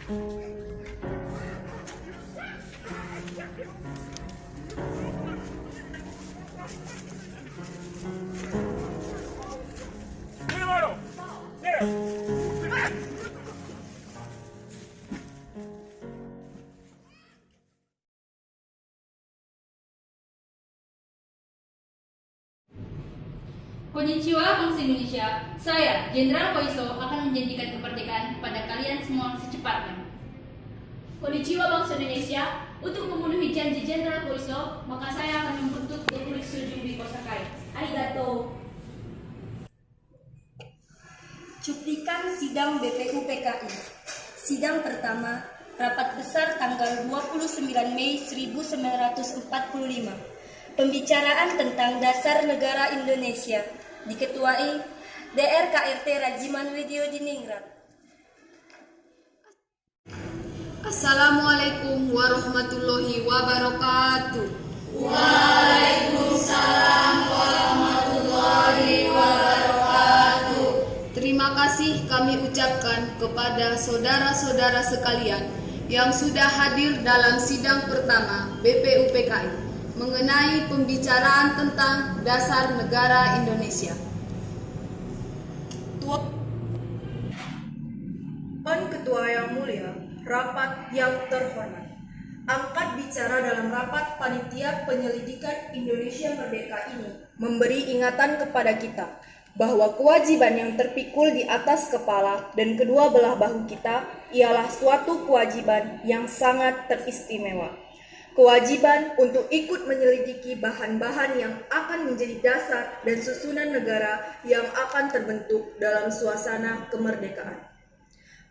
Konnichiwa bangsa Indonesia, saya Jenderal Koiso akan menjanjikan kemerdekaan kepada kalian semua secepatnya. Konnichiwa bangsa Indonesia, untuk memenuhi janji Jenderal Koiso, maka saya akan membentuk Republik Sujumbi Kosakai. Arigato. Cuplikan sidang BPUPKI. Sidang pertama, rapat besar tanggal 29 Mei 1945. Pembicaraan tentang dasar negara Indonesia. Diketuai DRKRT Rajiman Widyodiningrat. Assalamualaikum warahmatullahi wabarakatuh. Waalaikumsalam warahmatullahi wabarakatuh. Terima kasih kami ucapkan kepada saudara-saudara sekalian yang sudah hadir dalam sidang pertama BPUPKI mengenai pembicaraan tentang dasar negara Indonesia. Tuan Ketua yang mulia, rapat yang terhormat. Angkat bicara dalam rapat panitia penyelidikan Indonesia Merdeka ini memberi ingatan kepada kita bahwa kewajiban yang terpikul di atas kepala dan kedua belah bahu kita ialah suatu kewajiban yang sangat teristimewa. Kewajiban untuk ikut menyelidiki bahan-bahan yang akan menjadi dasar dan susunan negara yang akan terbentuk dalam suasana kemerdekaan.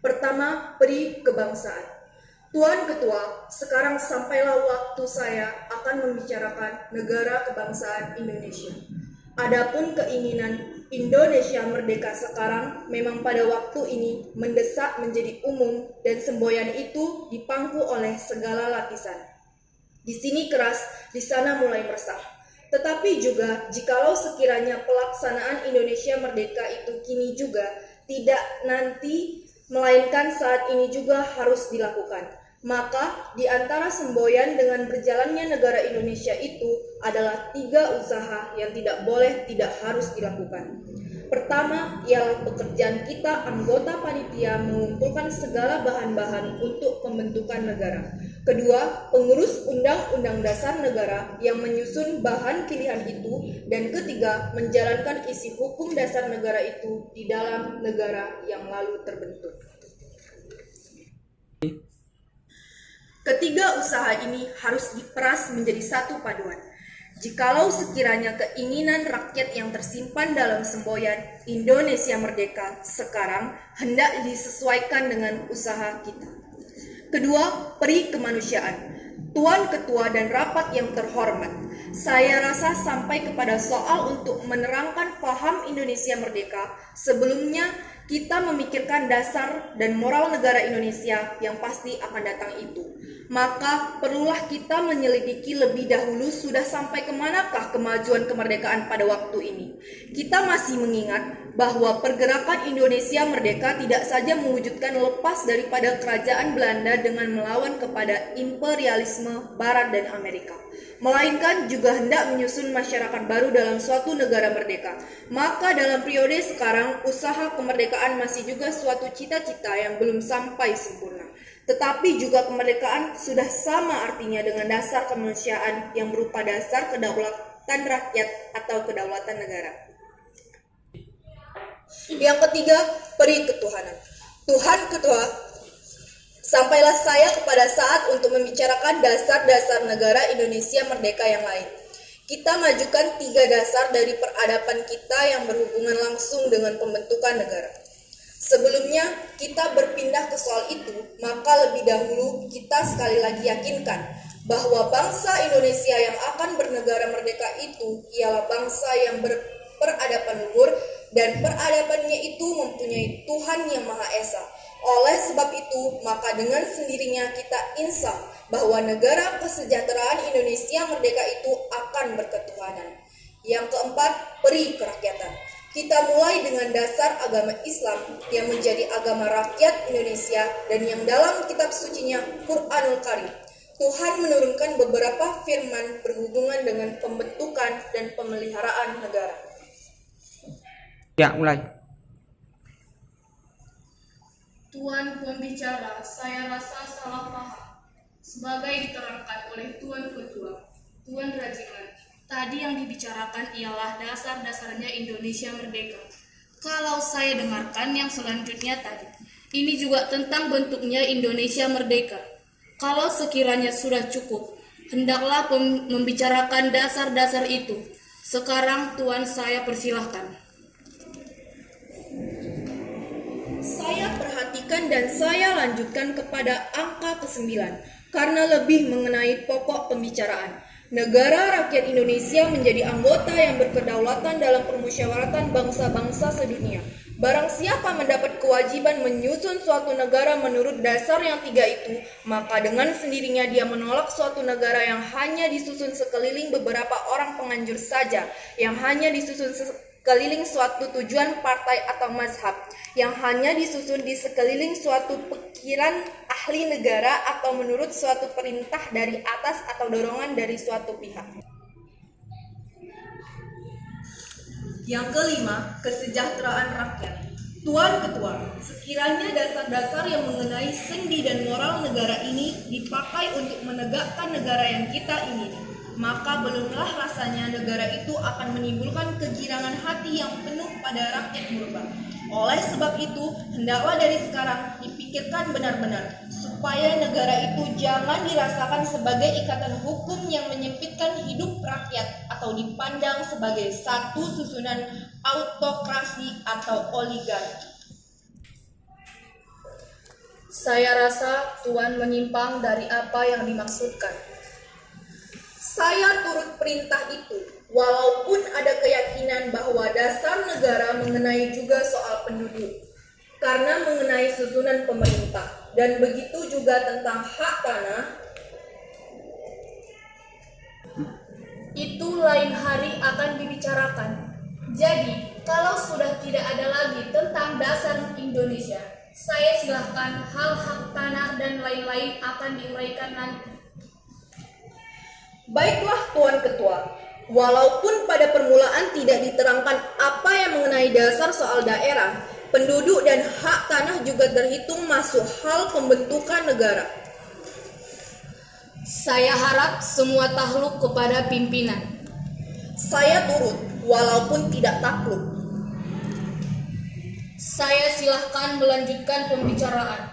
Pertama, peri kebangsaan. Tuan Ketua, sekarang sampailah waktu saya akan membicarakan negara kebangsaan Indonesia. Adapun keinginan Indonesia merdeka sekarang memang pada waktu ini mendesak menjadi umum dan semboyan itu dipangku oleh segala lapisan. Di sini keras, di sana mulai meresah. Tetapi juga jikalau sekiranya pelaksanaan Indonesia merdeka itu kini juga tidak nanti melainkan saat ini juga harus dilakukan, maka di antara semboyan dengan berjalannya negara Indonesia itu adalah 3 usaha yang tidak boleh tidak harus dilakukan. Pertama ialah pekerjaan kita anggota panitia mengumpulkan segala bahan-bahan untuk pembentukan negara. Kedua, pengurus Undang-Undang Dasar Negara yang menyusun bahan pilihan itu. Dan ketiga, menjalankan isi hukum dasar negara itu di dalam negara yang lalu terbentuk. Ketiga usaha ini harus diperas menjadi satu paduan. Jikalau sekiranya keinginan rakyat yang tersimpan dalam semboyan Indonesia Merdeka sekarang hendak disesuaikan dengan usaha kita. Kedua, peri kemanusiaan. Tuan Ketua dan rapat yang terhormat, saya rasa sampai kepada soal untuk menerangkan paham Indonesia Merdeka, sebelumnya kita memikirkan dasar dan moral negara Indonesia yang pasti akan datang itu. Maka perlulah kita menyelidiki lebih dahulu sudah sampai kemanakah kemajuan kemerdekaan pada waktu ini. Kita masih mengingat bahwa pergerakan Indonesia Merdeka tidak saja mewujudkan lepas daripada kerajaan Belanda dengan melawan kepada imperialisme Barat dan Amerika, melainkan juga hendak menyusun masyarakat baru dalam suatu negara merdeka. Maka dalam periode sekarang, usaha kemerdekaan masih juga suatu cita-cita yang belum sampai sempurna. Tetapi juga kemerdekaan sudah sama artinya dengan dasar kemanusiaan yang berupa dasar kedaulatan rakyat atau kedaulatan negara. Yang ketiga, peri ketuhanan. Tuhan Ketua, sampailah saya kepada saat untuk membicarakan dasar-dasar negara Indonesia Merdeka yang lain. Kita majukan 3 dasar dari peradaban kita yang berhubungan langsung dengan pembentukan negara. Sebelumnya kita berpindah ke soal itu, maka lebih dahulu kita sekali lagi yakinkan bahwa bangsa Indonesia yang akan bernegara merdeka itu ialah bangsa yang berperadaban luhur dan peradabannya itu mempunyai Tuhan yang Maha Esa. Oleh sebab itu, maka dengan sendirinya kita insaf bahwa negara kesejahteraan Indonesia merdeka itu akan berketuhanan. Yang keempat, peri kerakyatan. Kita mulai dengan dasar agama Islam yang menjadi agama rakyat Indonesia dan yang dalam kitab sucinya Quranul Karim. Tuhan menurunkan beberapa firman berhubungan dengan pembentukan dan pemeliharaan negara. Ya, mulai. Tuan pembicara, saya rasa salah paham. Sebagai diterangkan oleh Tuan Ketua, Tuan Rajiman, tadi yang dibicarakan ialah dasar-dasarnya Indonesia Merdeka. Kalau saya dengarkan yang selanjutnya tadi, ini juga tentang bentuknya Indonesia Merdeka. Kalau sekiranya sudah cukup, hendaklah membicarakan dasar-dasar itu. Sekarang Tuan saya persilahkan. Saya perhatikan dan saya lanjutkan kepada angka ke-9 karena lebih mengenai pokok pembicaraan. Negara rakyat Indonesia menjadi anggota yang berkedaulatan dalam permusyawaratan bangsa-bangsa sedunia. Barang siapa mendapat kewajiban menyusun suatu negara menurut dasar yang 3 itu, maka dengan sendirinya dia menolak suatu negara yang hanya disusun sekeliling beberapa orang penganjur saja, yang hanya disusun sekeliling suatu tujuan partai atau mazhab, yang hanya disusun di sekeliling suatu pikiran ahli negara atau menurut suatu perintah dari atas atau dorongan dari suatu pihak. Yang kelima, kesejahteraan rakyat. Tuan Ketua, sekiranya dasar-dasar yang mengenai sendi dan moral negara ini dipakai untuk menegakkan negara yang kita ingini, maka belumlah rasanya negara itu akan menimbulkan kegirangan hati yang penuh pada rakyat purba. Oleh sebab itu, hendaklah dari sekarang dipikirkan benar-benar supaya negara itu jangan dirasakan sebagai ikatan hukum yang menyempitkan hidup rakyat atau dipandang sebagai satu susunan autokrasi atau oligarki. Saya rasa Tuan menyimpang dari apa yang dimaksudkan. Saya turut perintah itu, walaupun ada keyakinan bahwa dasar negara mengenai juga soal penduduk, karena mengenai susunan pemerintah, dan begitu juga tentang hak tanah. Itu lain hari akan dibicarakan. Jadi, kalau sudah tidak ada lagi tentang dasar Indonesia, saya silahkan hal hak tanah dan lain-lain akan diuraikan nanti. Baiklah Tuan Ketua, walaupun pada permulaan tidak diterangkan apa yang mengenai dasar soal daerah, penduduk dan hak tanah juga terhitung masuk hal pembentukan negara. Saya harap semua takluk kepada pimpinan. Saya turut, walaupun tidak takluk. Saya silahkan melanjutkan pembicaraan.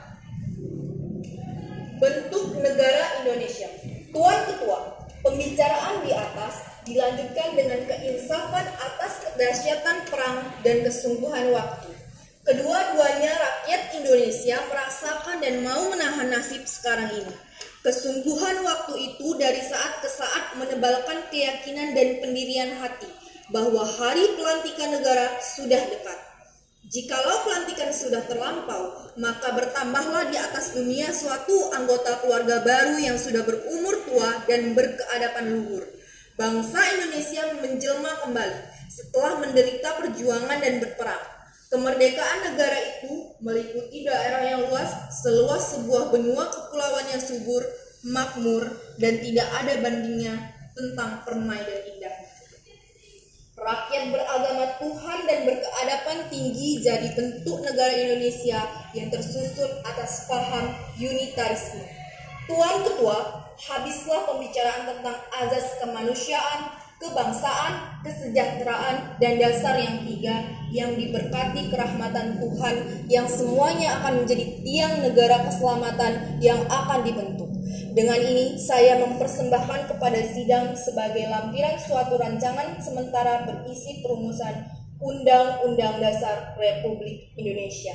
Bentuk negara Indonesia. Tuan Ketua, pembicaraan di atas dilanjutkan dengan keinsafan atas kedahsyatan perang dan kesungguhan waktu. Kedua-duanya rakyat Indonesia merasakan dan mau menahan nasib sekarang ini. Kesungguhan waktu itu dari saat ke saat menebalkan keyakinan dan pendirian hati bahwa hari pelantikan negara sudah dekat. Jikalau pelantikan sudah terlampau, maka bertambahlah di atas dunia suatu anggota keluarga baru yang sudah berumur tua dan berkeadapan luhur. Bangsa Indonesia menjelma kembali setelah menderita perjuangan dan berperang. Kemerdekaan negara itu meliputi daerah yang luas, seluas sebuah benua kepulauan yang subur, makmur, dan tidak ada bandingnya tentang permai dan indah. Rakyat beragama Tuhan dan berkeadapan tinggi jadi bentuk negara Indonesia yang tersusun atas paham unitarisme. Tuan Ketua, habislah pembicaraan tentang azas kemanusiaan, kebangsaan, kesejahteraan, dan dasar yang 3 yang diberkati kerahmatan Tuhan yang semuanya akan menjadi tiang negara keselamatan yang akan dibentuk. Dengan ini, saya mempersembahkan kepada sidang sebagai lampiran suatu rancangan sementara berisi perumusan Undang-Undang Dasar Republik Indonesia.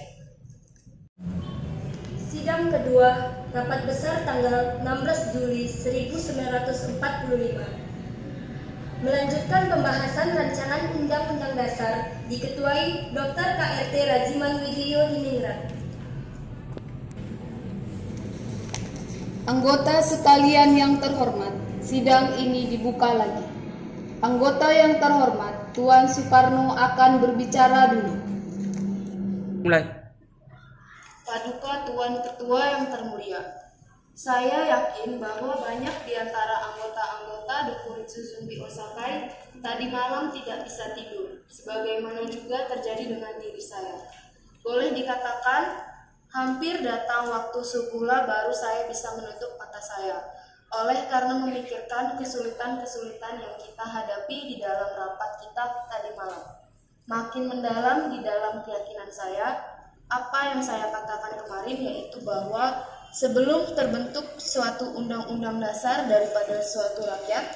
Sidang kedua, rapat besar tanggal 16 Juli 1945. Melanjutkan pembahasan rancangan Undang-Undang Dasar diketuai Dr. KRT Rajiman Widiyo Diningrat. Anggota sekalian yang terhormat, sidang ini dibuka lagi. Anggota yang terhormat, Tuan Sukarno akan berbicara dulu. Mulai. Paduka Tuan Ketua yang termulia, saya yakin bahwa banyak di antara anggota-anggota Dokuritsu Zumbi Osakai tadi malam tidak bisa tidur, sebagaimana juga terjadi dengan diri saya. Boleh dikatakan, hampir datang waktu subuhlah baru saya bisa menutup mata saya, oleh karena memikirkan kesulitan-kesulitan yang kita hadapi di dalam rapat kita tadi malam. Makin mendalam di dalam keyakinan saya, apa yang saya katakan kemarin yaitu bahwa sebelum terbentuk suatu undang-undang dasar daripada suatu rakyat,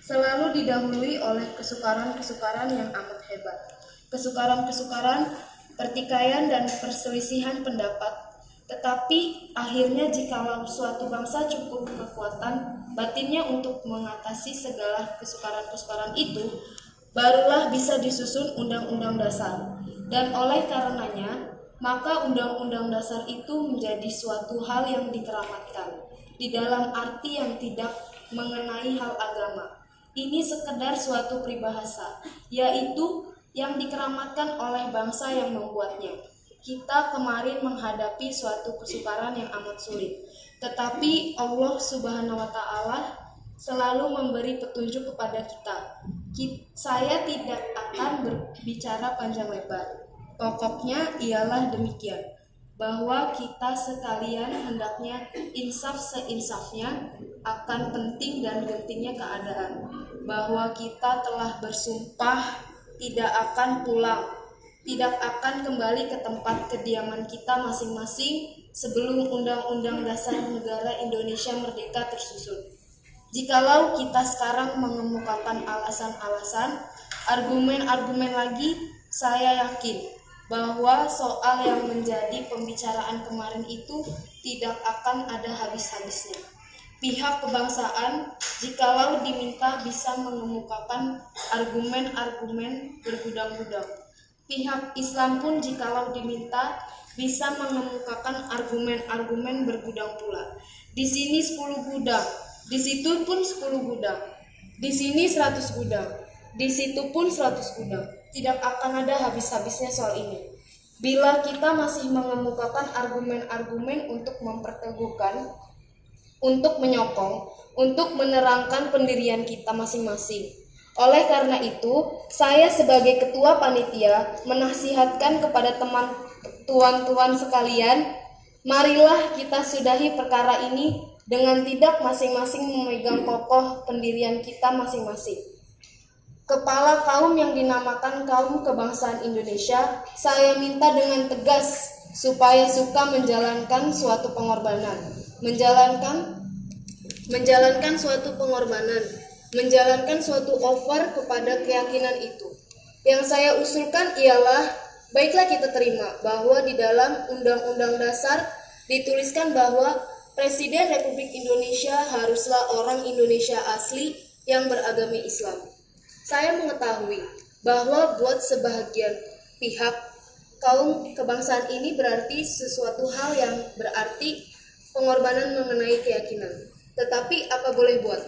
selalu didahului oleh kesukaran-kesukaran yang amat hebat. Kesukaran-kesukaran, pertikaian dan perselisihan pendapat. Tetapi akhirnya jikalau suatu bangsa cukup kekuatan batinnya untuk mengatasi segala kesukaran-kesukaran itu, barulah bisa disusun undang-undang dasar. Dan oleh karenanya, maka undang-undang dasar itu menjadi suatu hal yang dikeramatkan, di dalam arti yang tidak mengenai hal agama. Ini sekedar suatu peribahasa, yaitu yang dikeramatkan oleh bangsa yang membuatnya. Kita kemarin menghadapi suatu kesukaran yang amat sulit, tetapi Allah Subhanahu wa Ta'ala selalu memberi petunjuk kepada kita. Saya tidak akan berbicara panjang lebar. Pokoknya ialah demikian, bahwa kita sekalian hendaknya insaf seinsafnya akan penting dan gentingnya keadaan, bahwa kita telah bersumpah tidak akan pulang, tidak akan kembali ke tempat kediaman kita masing-masing sebelum Undang-Undang Dasar Negara Indonesia Merdeka tersusun. Jikalau kita sekarang mengemukakan alasan-alasan, argumen-argumen lagi, saya yakin bahwa soal yang menjadi pembicaraan kemarin itu tidak akan ada habis-habisnya. Pihak kebangsaan, jikalau diminta, bisa mengemukakan argumen-argumen bergudang-gudang. Pihak Islam pun jikalau diminta, bisa mengemukakan argumen-argumen bergudang pula. Di sini 10 gudang, di situ pun 10 gudang, di sini 100 gudang, di situ pun 100 gudang. Tidak akan ada habis-habisnya soal ini. Bila kita masih mengemukakan argumen-argumen untuk memperteguhkan, untuk menyokong, untuk menerangkan pendirian kita masing-masing. Oleh karena itu, saya sebagai ketua panitia menasihatkan kepada tuan-tuan sekalian, marilah kita sudahi perkara ini dengan tidak masing-masing memegang kokoh pendirian kita masing-masing. Kepala kaum yang dinamakan kaum kebangsaan Indonesia, saya minta dengan tegas supaya suka menjalankan suatu pengorbanan, menjalankan suatu offer kepada keyakinan itu. Yang saya usulkan ialah, baiklah kita terima bahwa di dalam Undang-Undang Dasar dituliskan bahwa Presiden Republik Indonesia haruslah orang Indonesia asli yang beragama Islam. Saya mengetahui bahwa buat sebahagian pihak, kaum kebangsaan ini berarti sesuatu hal yang berarti pengorbanan mengenai keyakinan. Tetapi apa boleh buat?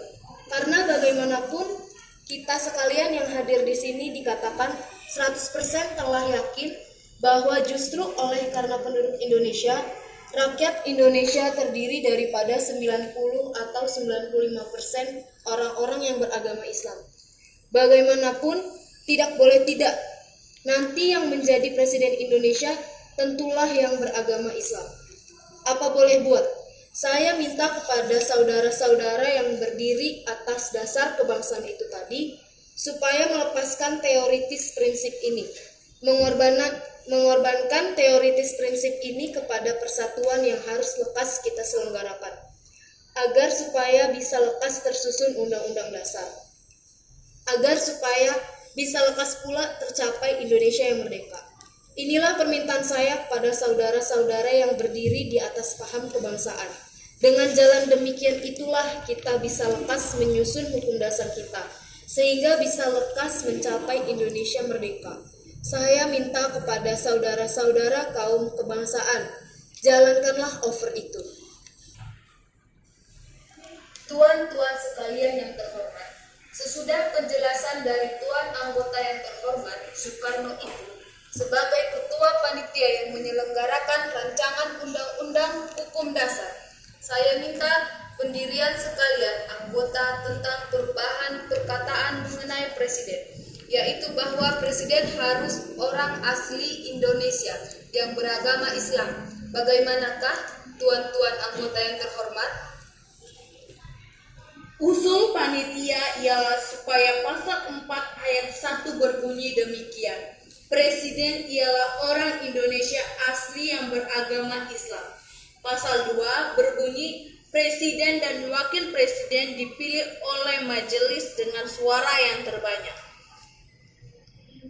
Karena bagaimanapun kita sekalian yang hadir di sini dikatakan 100% telah yakin bahwa justru oleh karena penduduk Indonesia, rakyat Indonesia terdiri daripada 90 atau 95% orang-orang yang beragama Islam. Bagaimanapun, tidak boleh tidak, nanti yang menjadi Presiden Indonesia tentulah yang beragama Islam. Apa boleh buat? Saya minta kepada saudara-saudara yang berdiri atas dasar kebangsaan itu tadi, supaya melepaskan teoritis prinsip ini, mengorbankan teoritis prinsip ini kepada persatuan yang harus lekas kita selenggarakan, agar supaya bisa lekas tersusun Undang-Undang Dasar, agar supaya bisa lekas pula tercapai Indonesia yang merdeka. Inilah permintaan saya kepada saudara-saudara yang berdiri di atas paham kebangsaan. Dengan jalan demikian itulah kita bisa lekas menyusun hukum dasar kita, sehingga bisa lekas mencapai Indonesia merdeka. Saya minta kepada saudara-saudara kaum kebangsaan, jalankanlah offer itu. Tuan-tuan sekalian yang terhormat, Sesudah penjelasan dari Tuan anggota yang terhormat Soekarno itu, sebagai Ketua Panitia yang menyelenggarakan rancangan Undang-Undang Hukum Dasar, saya minta pendirian sekalian anggota tentang perubahan perkataan mengenai Presiden, yaitu bahwa Presiden harus orang asli Indonesia yang beragama Islam. Bagaimanakah tuan-tuan anggota yang terhormat? Usul panitia ialah supaya pasal 4 ayat 1 berbunyi demikian. Presiden ialah orang Indonesia asli yang beragama Islam. Pasal 2 berbunyi Presiden dan Wakil Presiden dipilih oleh majelis dengan suara yang terbanyak.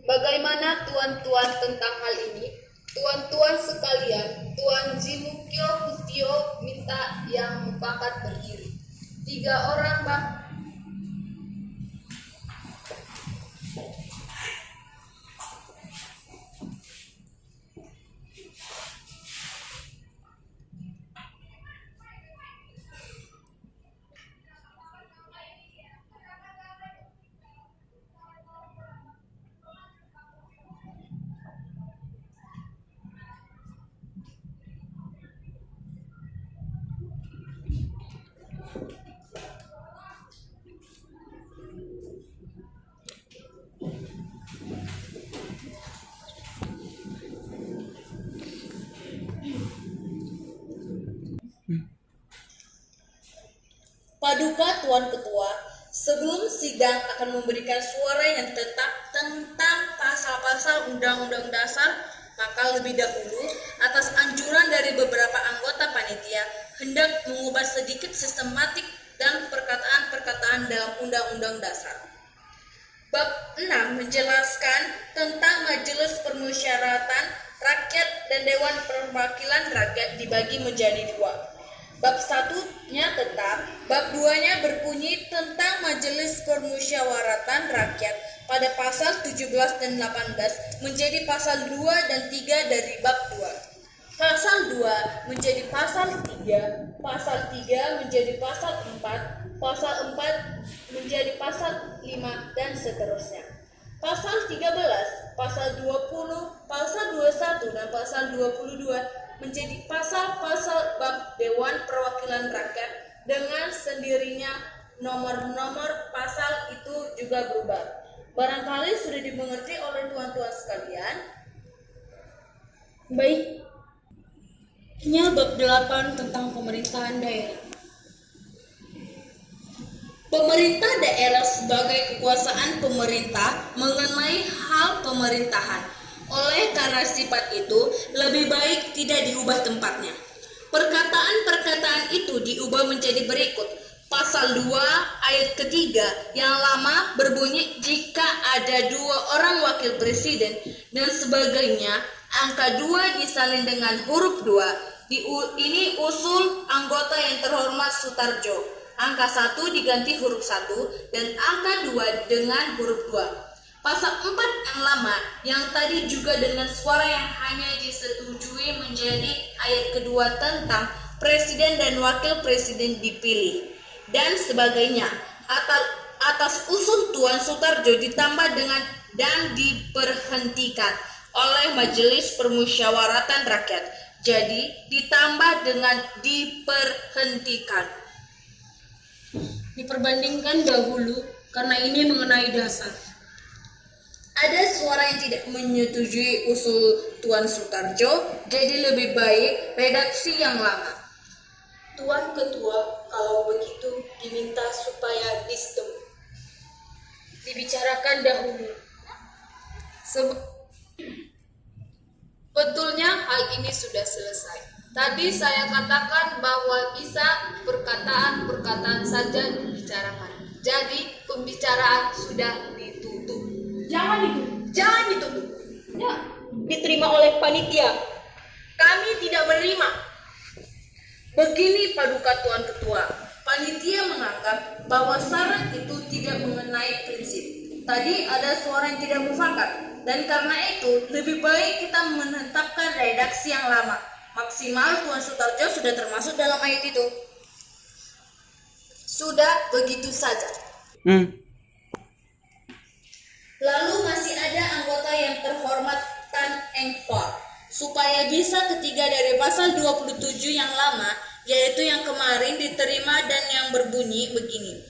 Bagaimana tuan-tuan tentang hal ini? Tuan-tuan sekalian, Tuan Jimukyo Hutio minta yang mufakat berdiri. 3 orang bang. Paduka Tuan Ketua, sebelum sidang akan memberikan suara yang tetap tentang pasal-pasal Undang-Undang Dasar, maka lebih dahulu atas anjuran dari beberapa anggota panitia hendak mengubah sedikit sistematik dan perkataan-perkataan dalam Undang-Undang Dasar. Bab 6 menjelaskan tentang Majelis Permusyawaratan Rakyat dan Dewan Perwakilan Rakyat dibagi menjadi 2. Bab 1-nya tetap, bab 2-nya berbunyi tentang Majelis Permusyawaratan Rakyat pada pasal 17 dan 18 menjadi pasal 2 dan 3 dari bab 2. Pasal 2 menjadi pasal 3, pasal 3 menjadi pasal 4, pasal 4 menjadi pasal 5 dan seterusnya. Pasal 13, pasal 20, pasal 21 dan pasal 22 menjadi pasal-pasal bab Dewan Perwakilan Rakyat. Dengan sendirinya nomor-nomor pasal itu juga berubah. Barangkali sudah dimengerti oleh tuan-tuan sekalian. Baik. Ini bab 8 tentang pemerintahan daerah. Pemerintah daerah sebagai kekuasaan pemerintah mengenai hal pemerintahan. Oleh karena sifat itu, lebih baik tidak diubah tempatnya. Perkataan-perkataan itu diubah menjadi berikut. Pasal 2 ayat ketiga yang lama berbunyi jika ada 2 orang wakil presiden dan sebagainya, angka 2 disalin dengan huruf 2. Ini usul anggota yang terhormat Sutarjo. Angka 1 diganti huruf 1 dan angka 2 dengan huruf 2. Pasal 4 yang lama yang tadi juga dengan suara yang hanya disetujui menjadi ayat kedua tentang presiden dan wakil presiden dipilih dan sebagainya. Atas usul Tuan Sutarjo ditambah dengan dan diperhentikan oleh Majelis Permusyawaratan Rakyat. Jadi ditambah dengan diperhentikan. Diperbandingkan dahulu karena ini mengenai dasar. Ada suara yang tidak menyetujui usul Tuan Sutarjo, jadi lebih baik redaksi yang lama. Tuan Ketua, kalau begitu diminta supaya dibicarakan dahulu. Sebetulnya hal ini sudah selesai. Tadi saya katakan bahwa bisa perkataan-perkataan saja dibicarakan. Jadi pembicaraan sudah ditutup. Jangan ditutup. Ya, Diterima oleh panitia. Kami tidak menerima. Begini Paduka Tuan Ketua, panitia menganggap bahwa saran itu tidak mengenai prinsip. Tadi ada suara yang tidak mufakat, dan karena itu lebih baik kita menetapkan redaksi yang lama. Maksimal Tuan Sutarjo sudah termasuk dalam ayat itu. Sudah begitu saja. Lalu masih ada anggota yang terhormat Tan Engkor. Supaya bisa ketiga dari pasal 27 yang lama, yaitu yang kemarin diterima dan yang berbunyi begini.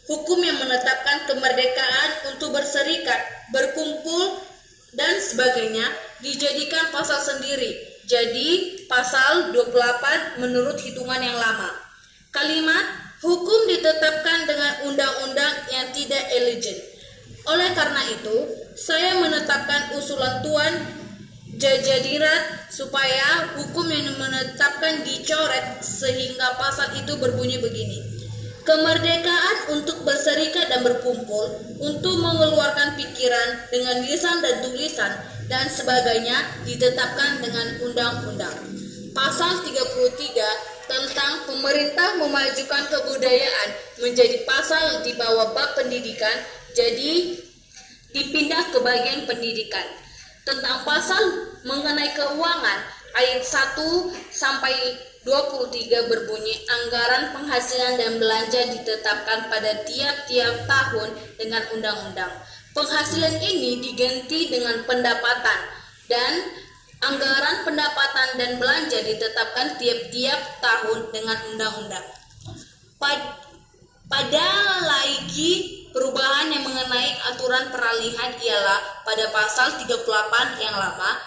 Hukum yang menetapkan kemerdekaan untuk berserikat, berkumpul, dan sebagainya dijadikan pasal sendiri. Jadi pasal 28 menurut hitungan yang lama. Kalimat hukum ditetapkan dengan undang-undang yang tidak eligen. Oleh karena itu, saya menetapkan usulan Tuan Jajadirat supaya hukum yang menetapkan dicoret sehingga pasal itu berbunyi begini. Kemerdekaan untuk berserikat dan berkumpul, untuk mengeluarkan pikiran dengan lisan dan tulisan dan sebagainya ditetapkan dengan undang-undang. Pasal 33 tentang pemerintah memajukan kebudayaan menjadi pasal di bawah bab pendidikan, jadi dipindah ke bagian pendidikan. Tentang pasal mengenai keuangan, ayat 1 sampai 23 berbunyi anggaran penghasilan dan belanja ditetapkan pada tiap-tiap tahun dengan undang-undang. Penghasilan ini diganti dengan pendapatan dan anggaran pendapatan dan belanja ditetapkan tiap-tiap tahun dengan undang-undang. Pada lagi perubahan yang mengenai aturan peralihan ialah pada pasal 38 yang lama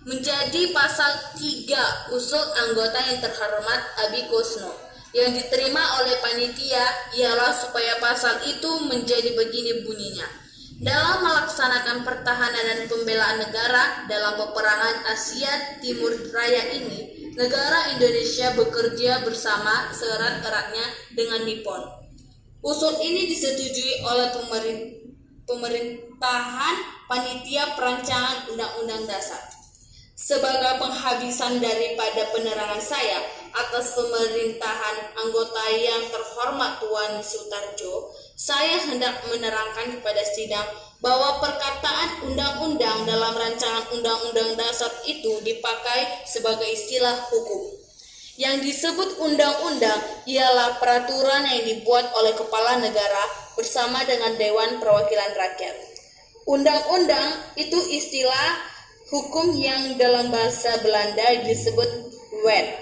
menjadi pasal 3 usul anggota yang terhormat Abi Kusno. Yang diterima oleh panitia ialah supaya pasal itu menjadi begini bunyinya. Dalam melaksanakan pertahanan dan pembelaan negara dalam peperangan Asia Timur Raya ini, negara Indonesia bekerja bersama seerat-eratnya dengan Nippon. Usul ini disetujui oleh pemerintahan panitia perancangan Undang-Undang Dasar. Sebagai penghabisan daripada penerangan saya atas pemerintahan anggota yang terhormat Tuan Sutarjo, saya hendak menerangkan kepada sidang bahwa perkataan undang-undang dalam rancangan Undang-Undang Dasar itu dipakai sebagai istilah hukum. Yang disebut undang-undang ialah peraturan yang dibuat oleh kepala negara bersama dengan Dewan Perwakilan Rakyat. Undang-undang itu istilah hukum yang dalam bahasa Belanda disebut wet.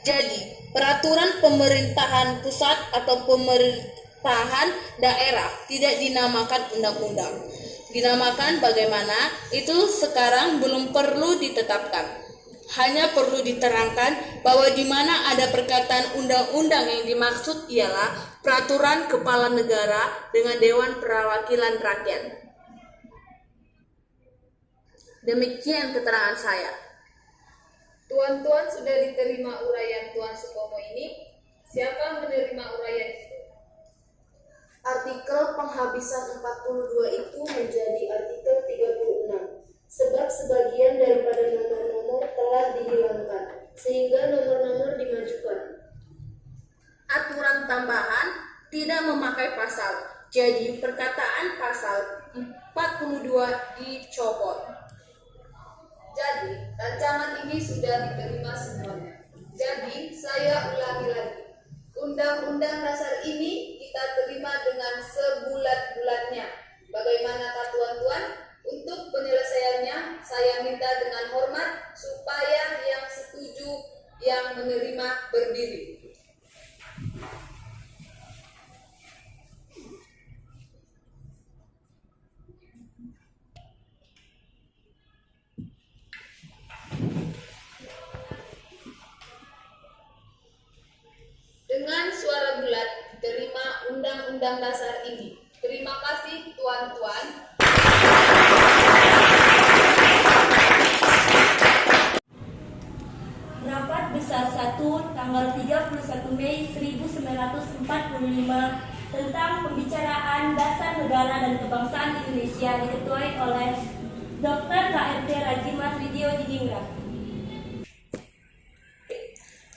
Jadi, peraturan pemerintahan pusat atau pemerintahan daerah tidak dinamakan undang-undang. Dinamakan bagaimana itu sekarang belum perlu ditetapkan. Hanya perlu diterangkan bahwa di mana ada perkataan undang-undang yang dimaksud ialah peraturan kepala negara dengan Dewan Perwakilan Rakyat. Demikian keterangan saya. Tuan-tuan sudah diterima uraian Tuan Supomo ini. Siapa menerima uraian itu? Artikel penghabisan 42 itu menjadi artikel 36. Sebab sebagian daripada nomor-nomor telah dihilangkan, sehingga nomor-nomor dimajukan. Aturan tambahan tidak memakai pasal, jadi perkataan pasal 42 dicopot. Jadi, rancangan ini sudah diterima semuanya. Jadi, saya ulangi lagi. Undang-undang dasar ini kita terima dengan sebulat-bulatnya. Bagaimanakah tuan-tuan? Untuk penyelesaiannya, saya minta dengan hormat supaya yang setuju, yang menerima berdiri. Dengan suara bulat diterima Undang-Undang Dasar ini. Terima kasih tuan-tuan. Rapat Besar 1 tanggal 31 Mei 1945 tentang pembicaraan dasar negara dan kebangsaan Indonesia diketuai oleh Dr. KRT Rajimat Widyo Diningrat.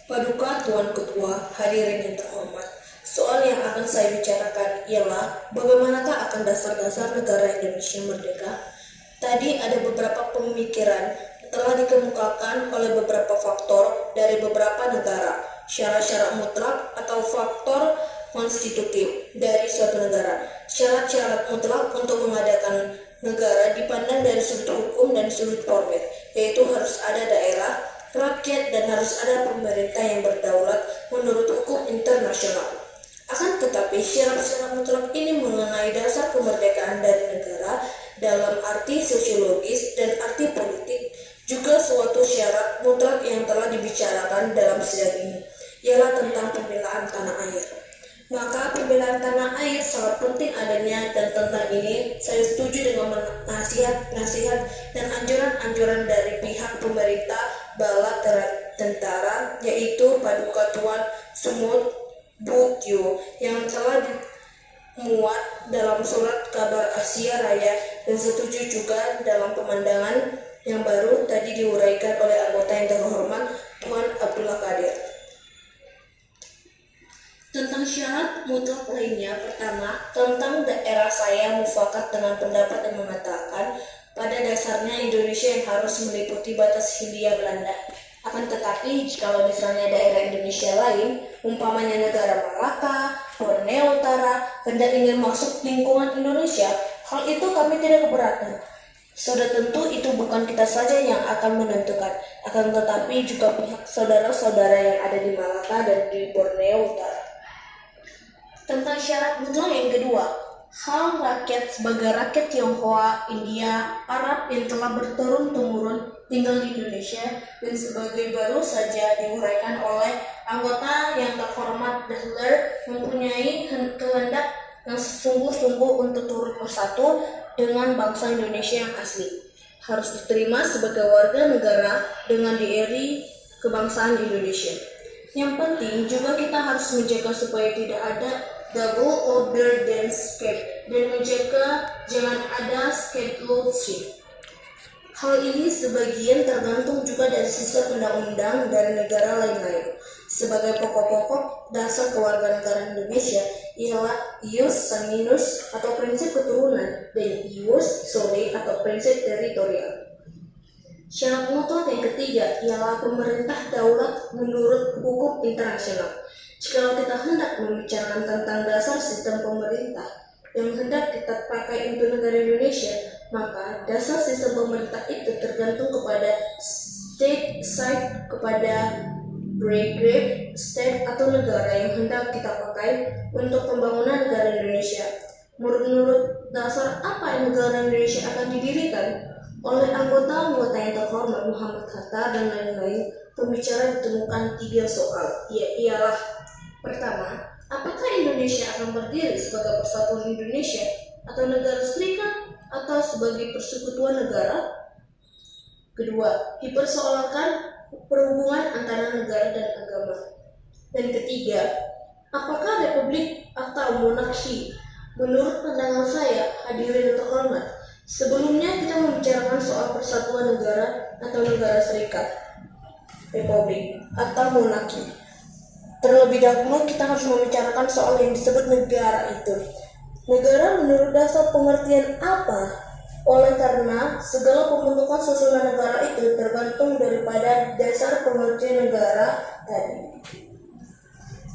Paduka Tuan Ketua, hadirin yang terhormat, soal yang akan saya bicarakan ialah bagaimanakah akan dasar-dasar negara Indonesia merdeka. Tadi ada beberapa pemikiran telah dikemukakan oleh beberapa faktor dari beberapa negara, syarat-syarat mutlak atau faktor konstitutif dari suatu negara, syarat-syarat mutlak untuk mengadakan negara dipandang dari sudut hukum dan sudut formil, yaitu harus ada daerah, rakyat, dan harus ada pemerintah yang berdaulat menurut hukum internasional. Akan tetapi, syarat-syarat mutlak ini mengenai dasar kemerdekaan dari negara dalam arti sosiologis dan arti politik juga suatu syarat mutlak yang telah dibicarakan dalam sidang ini, ialah tentang pembelaan tanah air. Maka pembelaan tanah air sangat penting adanya, dan tentang ini saya setuju dengan nasihat-nasihat dan anjuran-anjuran dari pihak pemerintah bala tentara, yaitu Paduka Tuan Sumut Butyo yang telah dimuat dalam surat kabar Asia Raya, dan setuju juga dalam pemandangan yang baru tadi diuraikan oleh anggota yang terhormat Tuan Abdullah Qadir. Tentang syarat mutlak lainnya, pertama, tentang daerah saya mufakat dengan pendapat yang mengatakan pada dasarnya Indonesia yang harus meliputi batas Hindia Belanda. Akan tetapi, jikalau misalnya daerah Indonesia lain, umpamanya negara Malaka, Borneo Utara, hendak ingin masuk lingkungan Indonesia, hal itu kami tidak keberatan. Sudah tentu itu bukan kita saja yang akan menentukan, akan tetapi juga pihak saudara-saudara yang ada di Malaka dan di Borneo Utara. Tentang syarat mutlak yang kedua, hal rakyat sebagai rakyat Tionghoa, India, Arab yang telah berturun-temurun tinggal di Indonesia dan sebagai baru saja diuraikan oleh anggota yang terhormat Dahler mempunyai kehendak yang sungguh-sungguh untuk turut bersatu dengan bangsa Indonesia yang asli, harus diterima sebagai warga negara dengan diiri kebangsaan Indonesia. Yang penting juga kita harus menjaga supaya tidak ada double order dan scape, dan menjaga jangan ada scapegoating. Hal ini sebagian tergantung juga dari sistem undang-undang dari negara lain-lain. Sebagai pokok-pokok dasar kewarganegaraan Indonesia ialah ius sanguinis atau prinsip keturunan dan ius soli atau prinsip teritorial. Syarat mutlak yang ketiga ialah pemerintah daulat menurut hukum internasional. Jikalau kita hendak membicarakan tentang dasar sistem pemerintah yang hendak kita pakai untuk negara Indonesia, maka dasar sistem pemerintah itu tergantung kepada state side, kepada brigade state atau negara yang hendak kita pakai untuk pembangunan negara Indonesia. Menurut dasar apa negara Indonesia akan didirikan? Oleh anggota-anggota yang terhormat Muhammad Hatta dan lain-lain, pembicara ditemukan 3 soal, ialah pertama, apakah Indonesia akan berdiri sebagai persatuan Indonesia atau negara serikat atau sebagai persekutuan negara? Kedua, dipersoalkan perhubungan antara negara dan agama. Dan ketiga, apakah republik atau monarki? Menurut pandangan saya, hadirin terhormat, sebelumnya kita membicarakan soal persatuan negara atau negara serikat, republik atau monarki. Terlebih dahulu kita harus membicarakan soal yang disebut negara itu. Negara menurut dasar pengertian apa? Oleh karena segala pembentukan susunan negara itu tergantung daripada dasar pengertian negara tadi.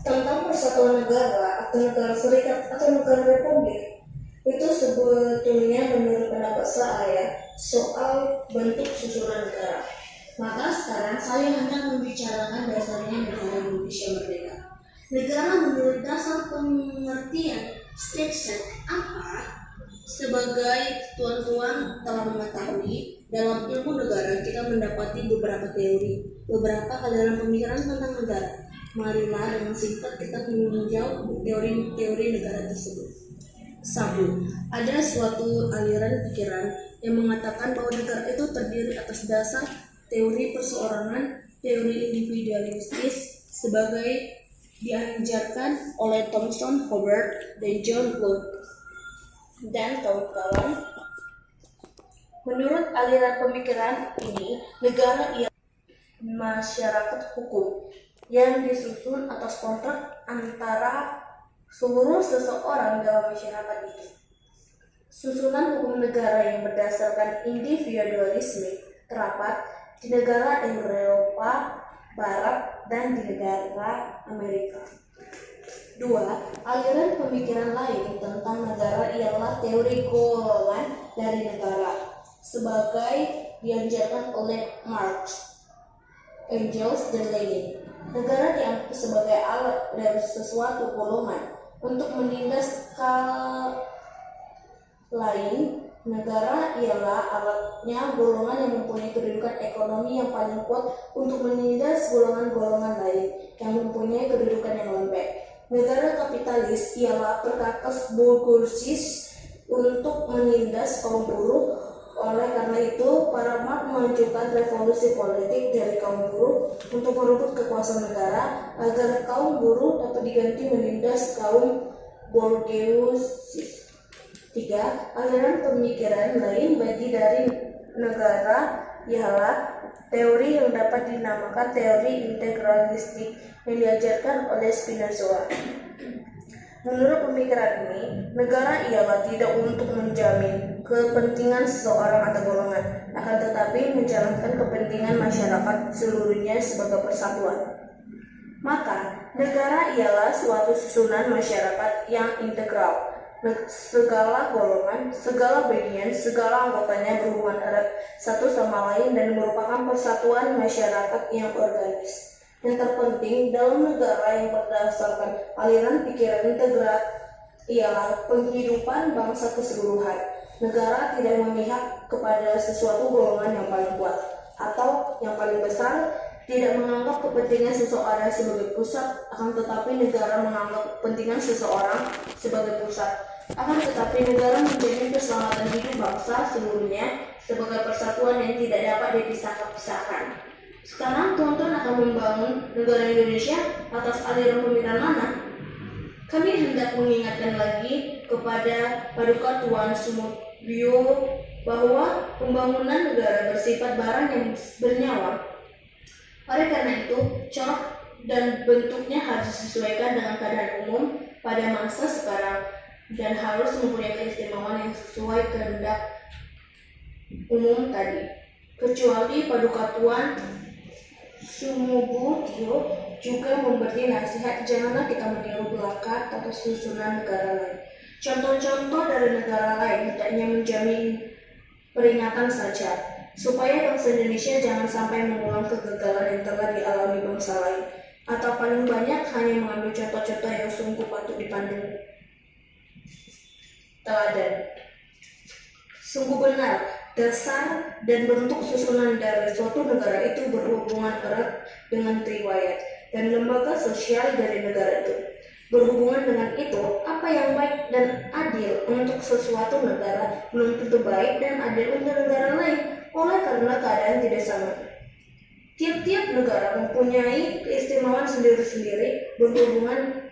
Tentang persatuan negara atau negara serikat atau negara republik, itu sebetulnya menurut pendapat saya soal bentuk susunan negara. Maka sekarang saya hendak membicarakan dasarnya negara Indonesia merdeka. Negara menurut dasar pengertian state apa? Sebagai tuan-tuan telah mengetahui, dalam ilmu negara kita mendapati beberapa teori, beberapa aliran pemikiran tentang negara. Marilah dengan singkat kita meninjau teori-teori negara tersebut. 1. Ada suatu aliran pikiran yang mengatakan bahwa negara itu terdiri atas dasar teori perseorangan, teori individualistis sebagai diajarkan oleh Thomson Howard dan John Locke dan kawan-kawan. Menurut aliran pemikiran ini, negara ialah masyarakat hukum yang disusun atas kontrak antara seluruh seseorang dalam masyarakat itu. Susunan hukum negara yang berdasarkan individualisme terdapat di negara Eropa Barat dan di negara Amerika. Aliran pemikiran lain tentang negara ialah teori golongan dari negara sebagai diajarkan oleh Marx, Engels, dan Lenin. Negara dianggap sebagai alat dari sesuatu golongan untuk menindas lain. Negara ialah alatnya golongan yang mempunyai kedudukan ekonomi yang paling kuat untuk menindas golongan-golongan lain yang mempunyai kedudukan yang lembek. Negara kapitalis ialah perkakas burgusis untuk menindas kaum buruh. Oleh karena itu, para Marx mengajukan revolusi politik dari kaum buruh untuk merebut kekuasaan negara agar kaum buruh dapat diganti menindas kaum borgeusis. 3. Aliran pemikiran lain bagi dari negara ialah teori yang dapat dinamakan teori integralistik yang diajarkan oleh Spinoza. Menurut pemikiran ini, negara ialah tidak untuk menjamin kepentingan seseorang atau golongan, akan tetapi menjalankan kepentingan masyarakat seluruhnya sebagai persatuan. Maka, negara ialah suatu susunan masyarakat yang integral. Segala golongan, segala bagian, segala anggotanya berhubungan erat satu sama lain dan merupakan persatuan masyarakat yang organis. Yang terpenting dalam negara yang berdasarkan aliran pikiran integral ialah penghidupan bangsa keseluruhan. Negara tidak memihak kepada sesuatu golongan yang paling kuat atau yang paling besar, tidak menganggap kepentingan seseorang sebagai pusat, akan tetapi negara menganggap kepentingan seseorang sebagai pusat. Akan tetapi negara menjamin keselamatan hidup bangsa seluruhnya sebagai persatuan yang tidak dapat dipisahkan. Sekarang tuan-tuan akan membangun negara Indonesia atas aliran pemikiran mana? Kami hendak mengingatkan lagi kepada Paduka Tuan Sumobyo bahwa pembangunan negara bersifat barang yang bernyawa. Oleh karena itu, corak dan bentuknya harus disesuaikan dengan keadaan umum pada masa sekarang dan harus mempunyai keistimewaan yang sesuai kehendak umum tadi. Kecuali Paduka Tuan Sumobyo juga memberi nasihat, janganlah kita meniru belaka atau susunan negara lain. Contoh-contoh dari negara lain hendaknya menjamin peringatan saja, supaya bangsa Indonesia jangan sampai mengulang kegagalan yang telah dialami bangsa lain, atau paling banyak hanya mengambil contoh-contoh yang sungguh patut dipandang teladan. Sungguh benar, dasar dan bentuk susunan dari suatu negara itu berhubungan erat dengan riwayat dan lembaga sosial dari negara itu. Berhubungan dengan itu, apa yang baik dan adil untuk sesuatu negara belum tentu baik dan adil untuk negara lain, oleh karena keadaan tidak sama. Tiap-tiap negara mempunyai keistimewaan sendiri-sendiri berhubungan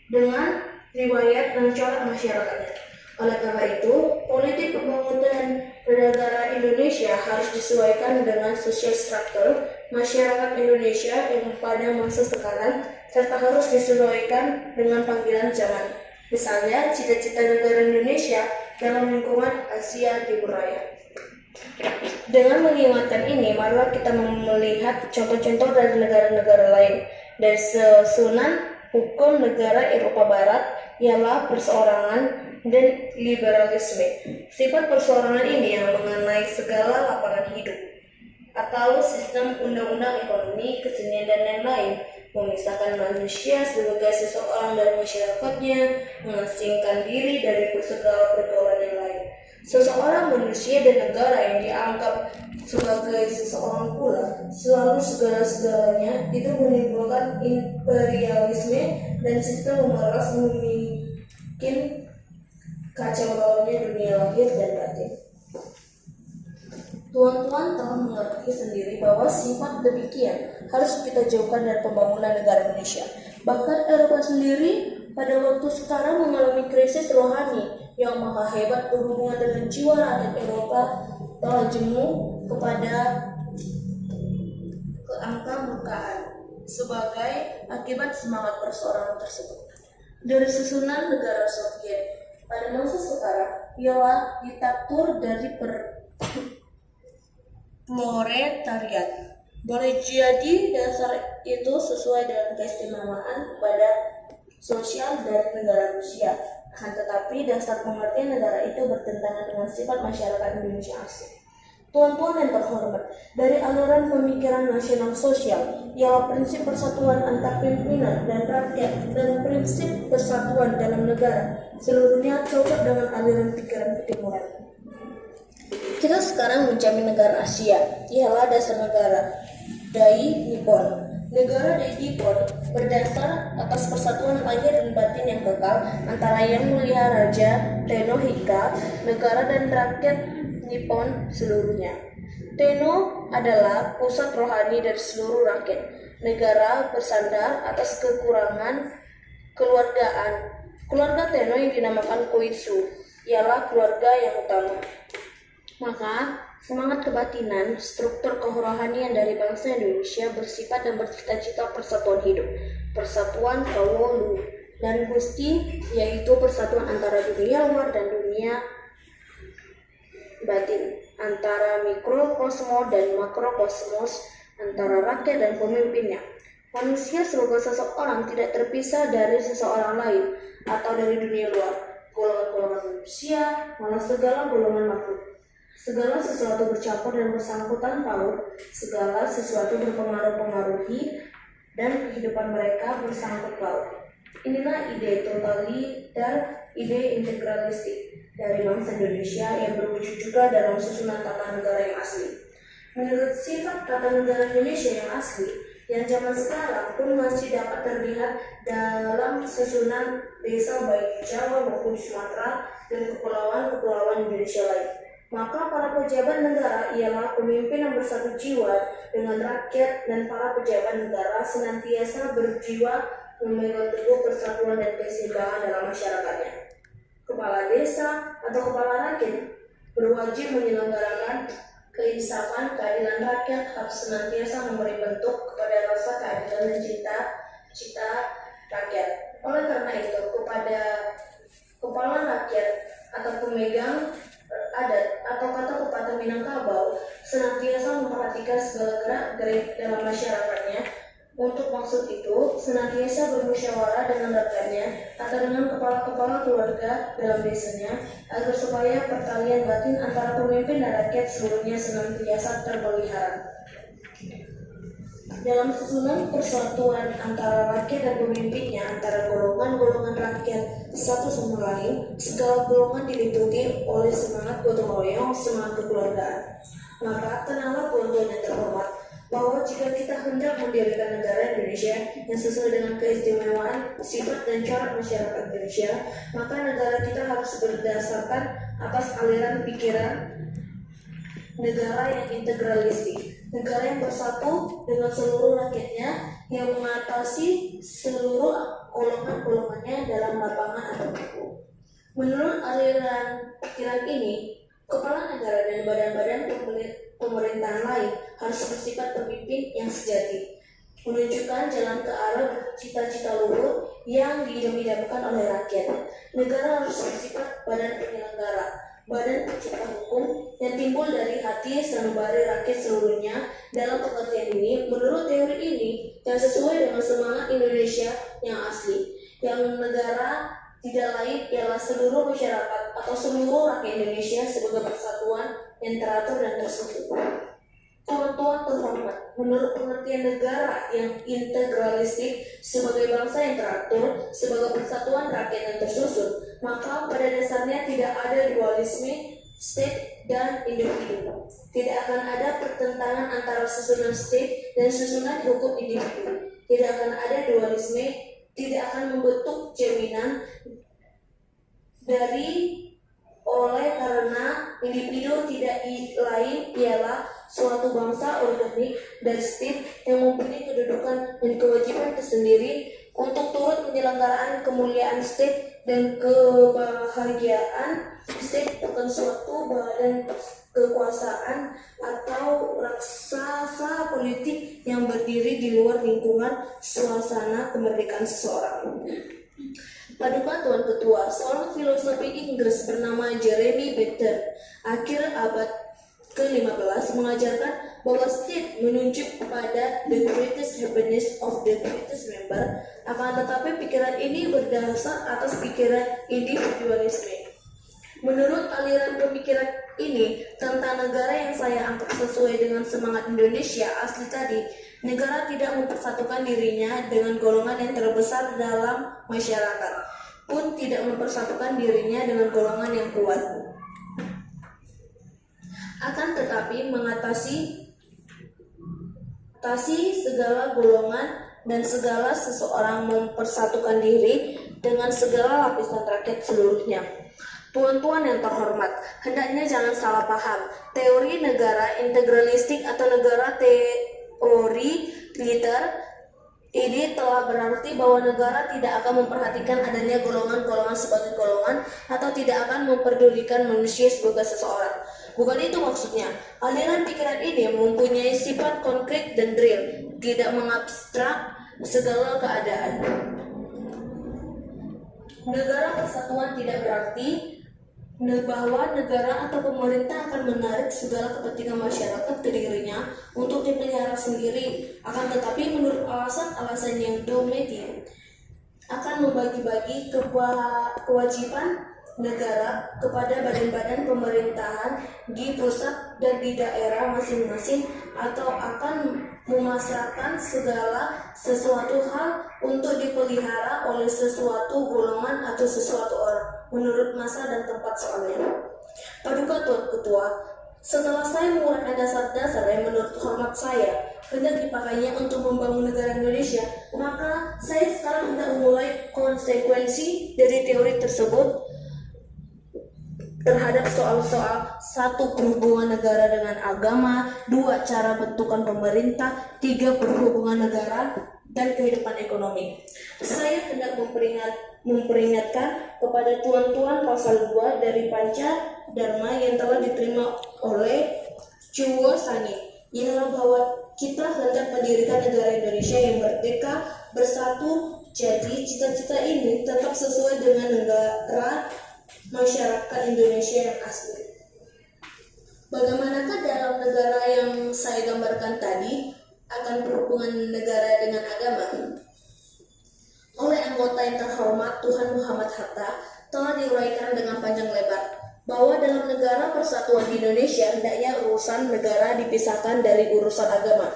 dengan riwayat dan corak masyarakatnya. Oleh karena itu, politik pembangunan negara Indonesia harus disesuaikan dengan sosial struktur masyarakat Indonesia yang pada masa sekarang, serta harus disesuaikan dengan panggilan zaman. Misalnya, cita-cita negara Indonesia dalam lingkungan Asia Timur Raya. Dengan mengingatkan ini, marilah kita melihat contoh-contoh dari negara-negara lain. Dari susunan hukum negara Eropa Barat ialah perseorangan dan liberalisme. Sifat perseorangan ini yang mengenai segala lapangan hidup atau sistem undang-undang ekonomi, kesenian, dan lain-lain, memisahkan manusia sebagai seseorang dari masyarakatnya, mengasingkan diri dari segala pergaulan yang lain. Seseorang manusia dan negara yang dianggap sebagai seseorang pula, selalu segala-segalanya itu menimbulkan imperialisme dan sistem memeras membuat kacau baunya dunia lahir dan batin. Tuan-tuan telah mengerti sendiri bahwa sifat demikian harus kita jauhkan dari pembangunan negara Indonesia. Bahkan Eropa sendiri pada waktu sekarang mengalami krisis rohani yang maha hebat berhubungan dengan jiwa rakyat Eropa telah jemu kepada keangka-murkaan sebagai akibat semangat perseorangan tersebut. Dari susunan negara Soviet pada masa sekarang ialah diktator dari proletariat. Boleh jadi dasar itu sesuai dengan keistimewaan pada sosial dari negara Rusia. Akan tetapi dasar pengertian negara itu bertentangan dengan sifat masyarakat Indonesia asli. Tuan-tuan yang terhormat, dari aliran pemikiran nasional sosial ialah prinsip persatuan antar pimpinan dan rakyat dan prinsip persatuan dalam negara seluruhnya cocok dengan aliran pikiran ketimuran. Kita sekarang menjamin negara Asia, ialah dasar negara Dai Nippon. Negara Dai Nippon berdasar atas persatuan lahir dan batin yang kekal antara Yang Mulia Raja Tennohika, negara dan rakyat Nippon seluruhnya. Tenno adalah pusat rohani dari seluruh rakyat. Negara bersandar atas kekurangan keluargaan. Keluarga Tenno yang dinamakan Koitsu ialah keluarga yang utama. Maka, semangat kebatinan, struktur kerohanian dari bangsa Indonesia bersifat dan bercita-cita persatuan hidup, persatuan Kawolu dan Gusti, yaitu persatuan antara dunia luar dan dunia batin, antara mikrokosmos dan makrokosmos, antara rakyat dan pemimpinnya. Manusia sebagai seseorang tidak terpisah dari seseorang lain atau dari dunia luar, golongan-golongan manusia, malah segala golongan makhluk. Segala sesuatu bercampur dan bersangkutan paut, segala sesuatu berpengaruh-pengaruhi, dan kehidupan mereka bersangkut paut. Inilah ide totaliter, ide integralistik dari bangsa Indonesia yang berwujud juga dalam susunan tata negara yang asli. Menurut sifat tata negara Indonesia yang asli, yang zaman sekarang pun masih dapat terlihat dalam susunan desa baik di Jawa maupun di Sumatera dan kepulauan-kepulauan Indonesia lain. Maka para pejabat negara ialah pemimpin yang bersatu jiwa dengan rakyat, dan para pejabat negara senantiasa berjiwa memegang teguh persatuan dan keseimbangan dalam masyarakatnya. Kepala desa atau kepala rakyat berwajib menyelenggarakan keinsafan, keadilan rakyat, harus senantiasa memberi bentuk kepada rasa keadilan dan cita rakyat. Oleh karena itu, kepada kepala rakyat atau pemegang adat atau kata pepatah Minangkabau senantiasa memperhatikan segala gerak-gerik dalam masyarakatnya. Untuk maksud itu, senantiasa bermusyawarah dengan rakyatnya atau dengan kepala-kepala keluarga dalam desanya agar supaya pertalian batin antara pemimpin dan rakyat seluruhnya senantiasa terpelihara. Dalam susunan persatuan antara rakyat dan pemimpinnya, antara golongan-golongan rakyat satu sama lain, segala golongan diliputi oleh semangat gotong royong, semangat kekeluargaan. Maka tenanglah tuan-tuan yang terhormat, bahwa jika kita hendak mendirikan negara Indonesia yang sesuai dengan keistimewaan, sifat dan corak masyarakat Indonesia, maka negara kita harus berdasarkan atas aliran pikiran negara yang integralistik, negara yang bersatu dengan seluruh rakyatnya, yang mengatasi seluruh golongan-golongannya dalam lapangan atau buku. Menurut aliran pikiran ini, kepala negara dan badan-badan pemerintahan lain harus bersifat pemimpin yang sejati, menunjukkan jalan ke arah cita-cita luhur yang diidam-idamkan oleh rakyat. Negara harus bersifat badan penyelenggara, badan pencipta hukum yang timbul dari hati sanubari rakyat seluruhnya. Dalam pengertian ini, menurut teori ini, yang sesuai dengan semangat Indonesia yang asli, yang negara tidak lain ialah seluruh masyarakat atau seluruh rakyat Indonesia sebagai persatuan yang teratur dan tersusun. Tuan-tuan terhormat, menurut pengertian negara yang integralistik sebagai bangsa yang teratur, sebagai persatuan rakyat yang tersusun, maka pada dasarnya tidak ada dualisme state dan individu. Tidak akan ada pertentangan antara susunan state dan susunan hukum individu. Tidak akan ada dualisme, tidak akan membentuk jaminan oleh karena individu tidak lain ialah suatu bangsa organik dan state yang mempunyai kedudukan dan kewajiban tersendiri untuk turut penyelenggaraan kemuliaan state dan kebahagiaan state, bukan suatu badan kekuasaan atau raksasa politik yang berdiri di luar lingkungan suasana kemerdekaan seseorang. Paduka Tuan Ketua, seorang filosofi Inggris bernama Jeremy Bentham, akhir abad ke-15 mengajarkan bahwa state menunjuk kepada the greatest happiness of the greatest member, akan tetapi pikiran ini berdasar atas pikiran individualisme. Menurut aliran pemikiran ini tentang negara yang saya anggap sesuai dengan semangat Indonesia asli tadi, negara tidak mempersatukan dirinya dengan golongan yang terbesar dalam masyarakat, pun tidak mempersatukan dirinya dengan golongan yang kuat. Akan tetapi mengatasi segala golongan dan segala seseorang mempersatukan diri dengan segala lapisan rakyat seluruhnya. Tuan-tuan yang terhormat, hendaknya jangan salah paham. Teori negara integralistik atau negara teori liter ini telah berarti bahwa negara tidak akan memperhatikan adanya golongan-golongan sebagai golongan atau tidak akan memperdulikan manusia sebagai seseorang. Bukan itu maksudnya. Aliran pikiran ini mempunyai sifat konkret dan real, tidak mengabstrak segala keadaan. Negara persatuan tidak berarti bahwa negara atau pemerintah akan menarik segala kepentingan masyarakat ke dirinya untuk dipelihara sendiri, akan tetapi menurut alasan-alasan yang dominan akan membagi-bagi kewajiban negara kepada badan-badan pemerintahan di pusat dan di daerah masing-masing, atau akan memasrahkan segala sesuatu hal untuk dipelihara oleh sesuatu golongan atau sesuatu orang menurut masa dan tempat soalnya. Paduka Tuan Ketua, setelah saya menguraikan dasar-dasar yang menurut hormat saya hendak dipakainya untuk membangun negara Indonesia, maka saya sekarang hendak memulai konsekuensi dari teori tersebut terhadap soal-soal: 1. Perhubungan negara dengan agama, 2. Cara bentukan pemerintah, 3. Perhubungan negara dan kehidupan ekonomi. Saya hendak memperingatkan kepada tuan-tuan pasal 2 dari Panca Dharma yang telah diterima oleh Chuo Sani, ialah bahwa kita hendak mendirikan negara Indonesia yang merdeka, bersatu. Jadi cita-cita ini tetap sesuai dengan negara masyarakat Indonesia yang asli. Bagaimanakah dalam negara yang saya gambarkan tadi akan perhubungan negara dengan agama? Oleh anggota yang terhormat Tuhan Muhammad Hatta telah diuraikan dengan panjang lebar bahwa dalam negara persatuan di Indonesia hendaknya urusan negara dipisahkan dari urusan agama.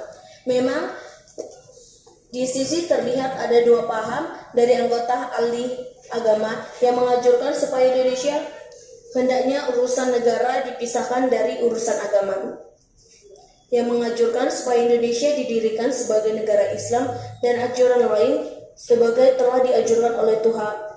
Memang di sisi terlihat ada dua paham dari anggota ahli agama yang menganjurkan supaya Indonesia hendaknya urusan negara dipisahkan dari urusan agama, yang menganjurkan supaya Indonesia didirikan sebagai negara Islam, dan anjuran lain sebagai telah dianjurkan oleh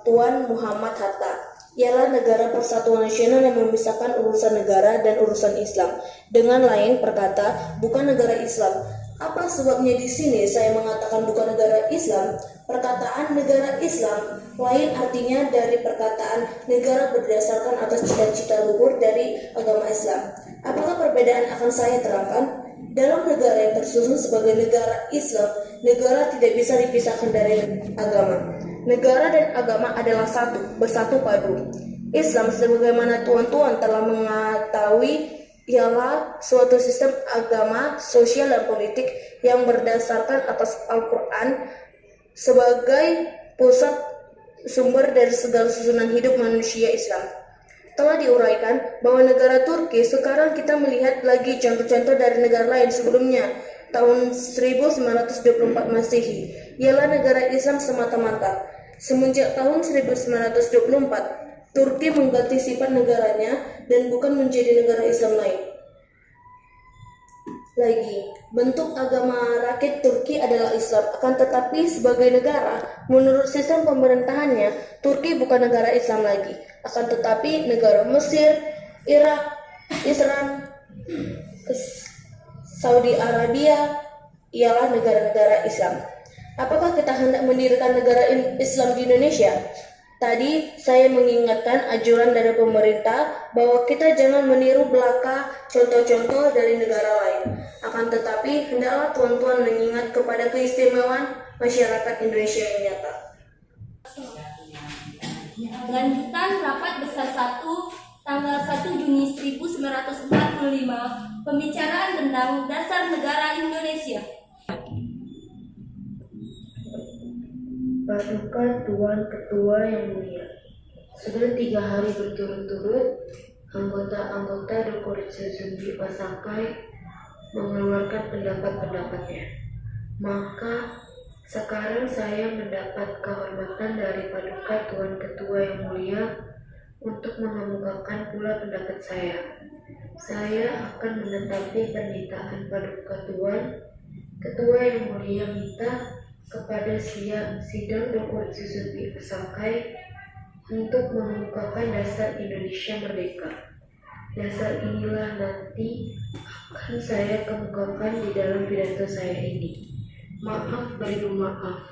Tuan Muhammad Hatta, ialah negara persatuan nasional yang memisahkan urusan negara dan urusan Islam. Dengan lain perkata, bukan negara Islam. Apa sebabnya di sini saya mengatakan bukan negara Islam? Perkataan negara Islam lain artinya dari perkataan negara berdasarkan atas cita-cita luhur dari agama Islam. Apakah perbedaan akan saya terangkan? Dalam negara yang tersusun sebagai negara Islam, negara tidak bisa dipisahkan dari agama. Negara dan agama adalah satu, bersatu padu. Islam, sebagaimana tuan-tuan telah mengetahui, ialah suatu sistem agama, sosial, dan politik yang berdasarkan atas Al-Quran sebagai pusat sumber dari segala susunan hidup manusia Islam. Telah diuraikan bahwa negara Turki sekarang kita melihat lagi contoh-contoh dari negara lain sebelumnya, tahun 1924 Masehi, ialah negara Islam semata-mata. Semenjak tahun 1924, Turki mengganti sifat negaranya dan bukan menjadi negara Islam lain lagi. Bentuk agama rakyat Turki adalah Islam, akan tetapi sebagai negara, menurut sistem pemerintahannya, Turki bukan negara Islam lagi, akan tetapi negara Mesir, Irak, Israel, Saudi Arabia ialah negara-negara Islam. Apakah kita hendak mendirikan negara Islam di Indonesia? Tadi saya mengingatkan anjuran dari pemerintah bahwa kita jangan meniru belaka contoh-contoh dari negara lain. Akan tetapi, hendaklah tuan-tuan mengingat kepada keistimewaan masyarakat Indonesia yang nyata. Lanjutan rapat besar 1 tanggal tanggal 1 Juni 1945 pembicaraan tentang dasar negara Indonesia. Paduka Tuan Ketua yang mulia, sudah 3 hari berturut-turut anggota-anggota Dokorce Zumbi Pasakai mengeluarkan pendapat-pendapatnya. Maka sekarang saya mendapat kehormatan dari Paduka Tuan Ketua yang mulia untuk mengemukakan pula pendapat saya. Saya akan menetapi permintaan Paduka Tuan Ketua yang mulia minta kepada sidang Dokorce Zumbi Pasakai untuk mengemukakan dasar Indonesia Merdeka. Dasar inilah nanti akan saya kemukakan di dalam pidato saya ini. Maaf beribu maaf,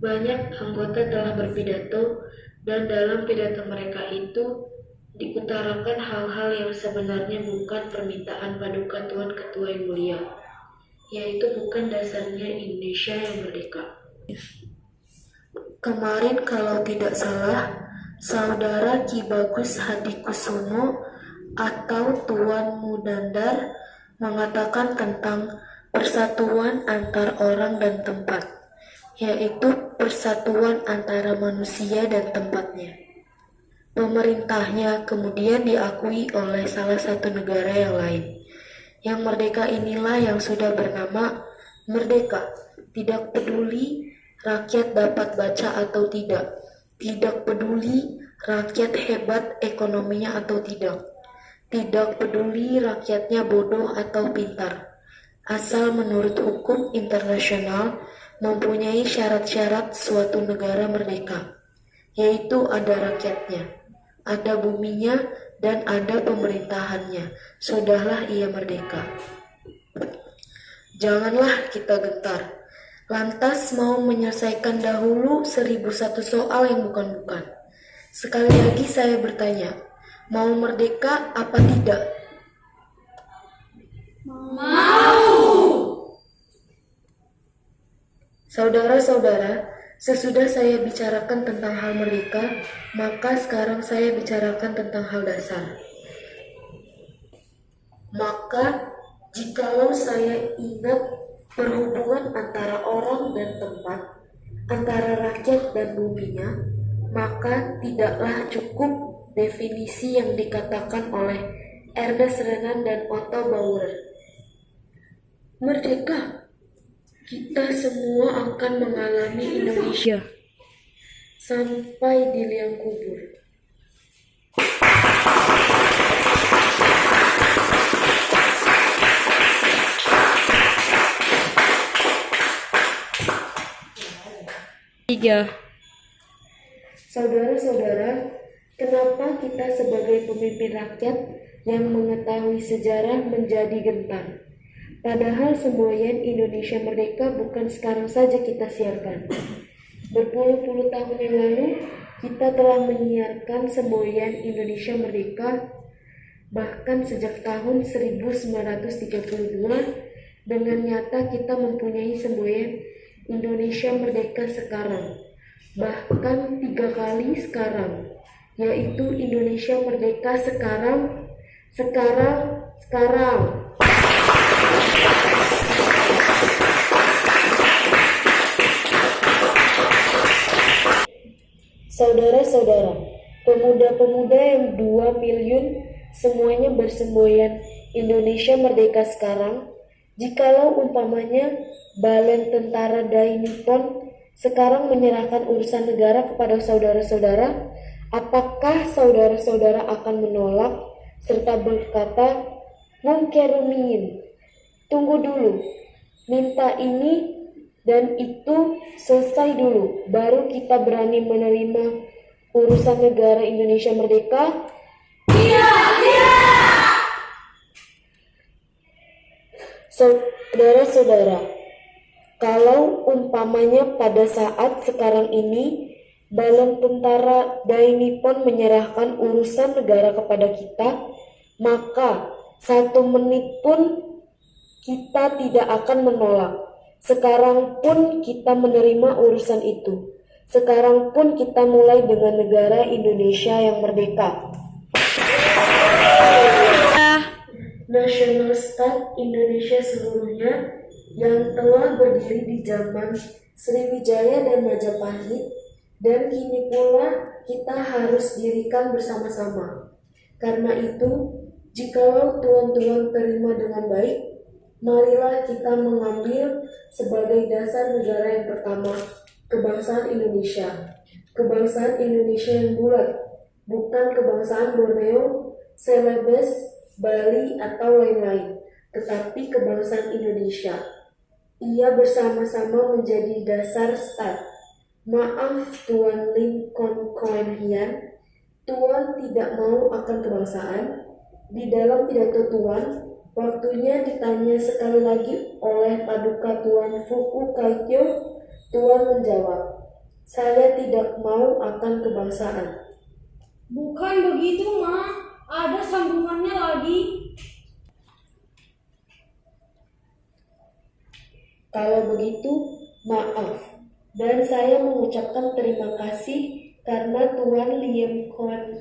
banyak anggota telah berpidato dan dalam pidato mereka itu diutarakan hal-hal yang sebenarnya bukan permintaan Paduka Tuan Ketua yang mulia, yaitu bukan dasarnya Indonesia yang merdeka. Kemarin kalau tidak salah, Saudara Ki Bagus Hadikusumo atau Tuan Mudandar mengatakan tentang persatuan antar orang dan tempat, yaitu persatuan antara manusia dan tempatnya. Pemerintahnya kemudian diakui oleh salah satu negara yang lain. Yang merdeka inilah yang sudah bernama merdeka. Tidak peduli rakyat dapat baca atau tidak. Tidak peduli rakyat hebat ekonominya atau tidak. Tidak peduli rakyatnya bodoh atau pintar. Asal menurut hukum internasional mempunyai syarat-syarat suatu negara merdeka, yaitu ada rakyatnya, ada buminya, dan ada pemerintahannya. Sudahlah ia merdeka. Janganlah kita gentar, lantas mau menyelesaikan dahulu 1001 soal yang bukan-bukan. Sekali lagi saya bertanya, mau merdeka apa tidak? Saudara-saudara, sesudah saya bicarakan tentang hal merdeka, maka sekarang saya bicarakan tentang hal dasar. Maka, jikalau saya ingat perhubungan antara orang dan tempat, antara rakyat dan buminya, maka tidaklah cukup definisi yang dikatakan oleh Ernest Renan dan Otto Bauer. Merdeka, kita semua akan mengalami Indonesia sampai di liang kubur. Saudara-saudara, kenapa kita sebagai pemimpin rakyat yang mengetahui sejarah menjadi gentar? Padahal semboyan Indonesia Merdeka bukan sekarang saja kita siarkan. Berpuluh-puluh tahun yang lalu, kita telah menyiarkan semboyan Indonesia Merdeka, bahkan sejak tahun 1932, dengan nyata kita mempunyai semboyan Indonesia Merdeka sekarang, bahkan 3 kali sekarang, yaitu Indonesia Merdeka sekarang. Saudara-saudara, pemuda-pemuda yang 2 miliun semuanya bersemboyan Indonesia Merdeka sekarang. Jikalau umpamanya Balen Tentara Dai Nippon sekarang menyerahkan urusan negara kepada saudara-saudara, apakah saudara-saudara akan menolak serta berkata, "Mungkerumin, tunggu dulu, minta ini dan itu selesai dulu, baru kita berani menerima urusan negara Indonesia Merdeka"? Saudara-saudara, kalau umpamanya pada saat sekarang ini Balen Tentara Dai Nippon menyerahkan urusan negara kepada kita, maka 1 menit pun kita tidak akan menolak. Sekarang pun kita menerima urusan itu. Sekarang pun kita mulai dengan negara Indonesia yang merdeka. nasional-stat Indonesia seluruhnya yang telah berdiri di zaman Sriwijaya dan Majapahit, dan kini pula kita harus dirikan bersama-sama. Karena itu, jikalau tuan-tuan terima dengan baik, marilah kita mengambil sebagai dasar negara yang pertama, kebangsaan Indonesia. Kebangsaan Indonesia yang bulat, bukan kebangsaan Borneo, Celebes, Bali, atau lain-lain, tetapi kebangsaan Indonesia. Ia bersama-sama menjadi dasar stat. Maaf Tuan Lincoln Cohen, Tuan tidak mau akan kebangsaan. Di dalam pidato Tuan, waktunya ditanya sekali lagi oleh Paduka Tuan Fuku Kaikyo, Tuan menjawab, "Saya tidak mau akan kebangsaan." Bukan begitu, Ma. Ada sambungannya lagi. Kalau begitu, maaf. Dan saya mengucapkan terima kasih karena Tuan Lincoln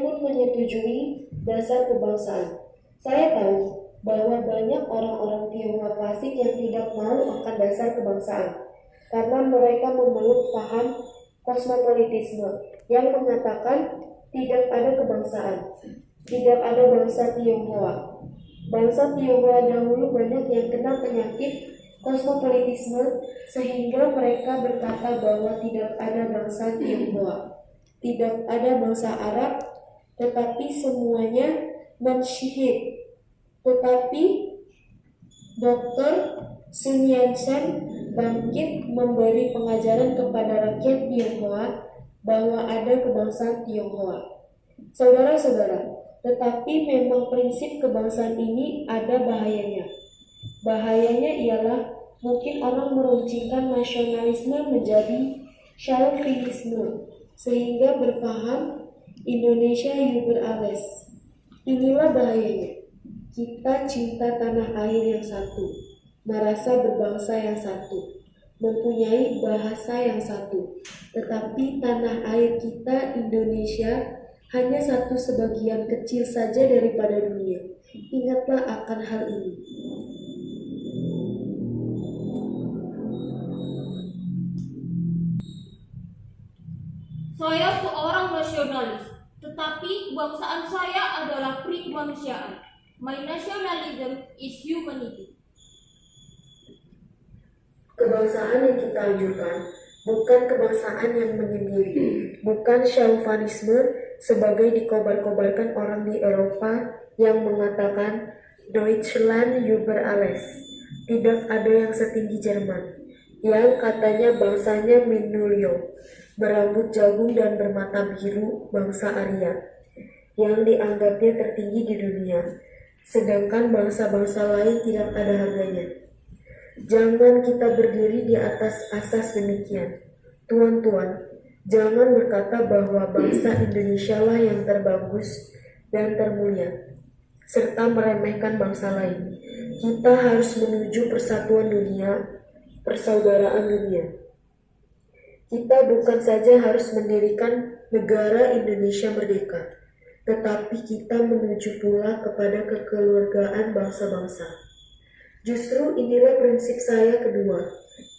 pun menyetujui dasar kebangsaan. Saya tahu bahwa banyak orang-orang Tionghoa fasik yang tidak mau akan dasar kebangsaan karena mereka memeluk paham kosmopolitisme yang mengatakan tidak ada kebangsaan, tidak ada bangsa Tionghoa. Bangsa Tionghoa dahulu banyak yang kena penyakit kosmopolitisme sehingga mereka berkata bahwa tidak ada bangsa Tionghoa, tidak ada bangsa Arab, tetapi semuanya mensyihid. Tetapi Dr. Sun Yat-sen bangkit memberi pengajaran kepada rakyat Tionghoa bahwa ada kebangsaan Tionghoa. Saudara-saudara, tetapi memang prinsip kebangsaan ini ada bahayanya. Bahayanya ialah mungkin orang meruncingkan nasionalisme menjadi chauvinisme sehingga berpaham Indonesia über alles. Inilah bahayanya. Kita cinta tanah air yang satu, merasa berbangsa yang satu, mempunyai bahasa yang satu. Tetapi tanah air kita Indonesia hanya satu sebagian kecil saja daripada dunia. Ingatlah akan hal ini. Saya seorang nasionalis, tetapi kebangsaan saya adalah kemanusiaan. My nationalism is humanity. Kebangsaan yang kita anjurkan bukan kebangsaan yang menyendiri, bukan chauvinisme sebagai dikobar-kobarkan orang di Eropa yang mengatakan Deutschland über alles. Tidak ada yang setinggi Jerman, yang katanya bangsanya Minulio, berambut jagung dan bermata biru, bangsa Arya, yang dianggapnya tertinggi di dunia, sedangkan bangsa-bangsa lain tidak ada harganya. Jangan kita berdiri di atas asas demikian. Tuan-tuan, jangan berkata bahwa bangsa Indonesia lah yang terbagus dan termulia, serta meremehkan bangsa lain. Kita harus menuju persatuan dunia, persaudaraan dunia. Kita bukan saja harus mendirikan negara Indonesia merdeka, tetapi kita menuju pula kepada kekeluargaan bangsa-bangsa. Justru inilah prinsip saya kedua.